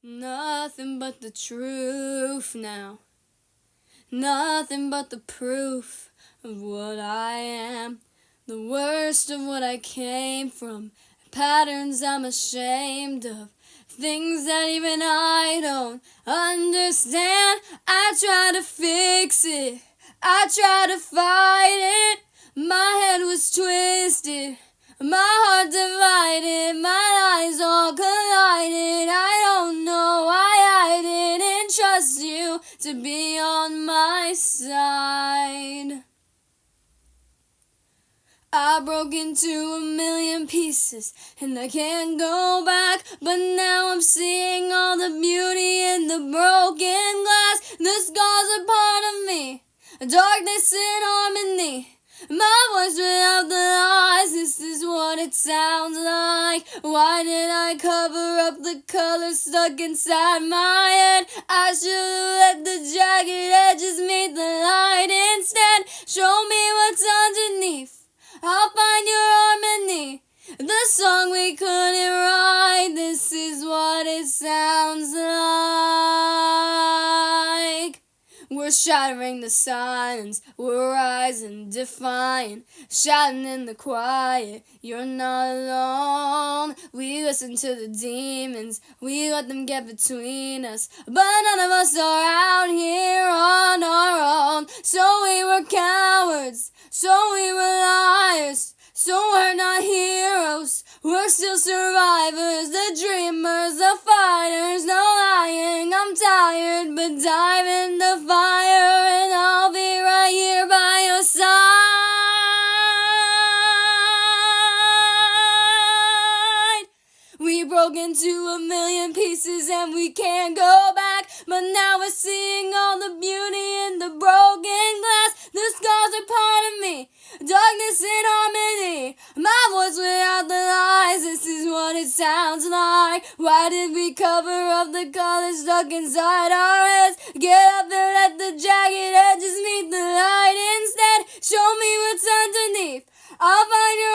Nothing but the truth now. Nothing but the proof of what I am. The worst of what I came from. Patterns I'm ashamed of. Things that even I don't understand. I try to fix it. I try to fight it. My head was twisted. My heart divided. My lies all collided. I don't know why I didn't trust you to be on my side. I broke into a million pieces and I can't go back, but now I'm seeing all the beauty in the broken glass. The scars are part of me, darkness in harmony. My voice without the lies, this is what it sounds like. Why did I cover up the colors stuck inside my head? I should've let the jagged edges meet the light instead. Show me what's underneath, I'll find your harmony. The song we couldn't write, this is what it sounds like. We're shattering the silence, we're rising, defying, shouting in the quiet, you're not alone. We listen to the demons, we let them get between us, but none of us are out here on our own. So we were cowards, so we were liars, so we're not heroes, we're still survivors, the dreamers, the fighters, no lying. I'm tired, but dive in the fire and I'll be right here by your side. We broke into a million pieces and we can't go back, but now we're seeing all the beauty in the broken glass. The scars are part of me, darkness in harmony. My voice without the lies, this is what it sounds like. Why did we cover up the colors stuck inside our heads? Get up and let the jagged edges meet the light instead. Show me what's underneath, I'll find your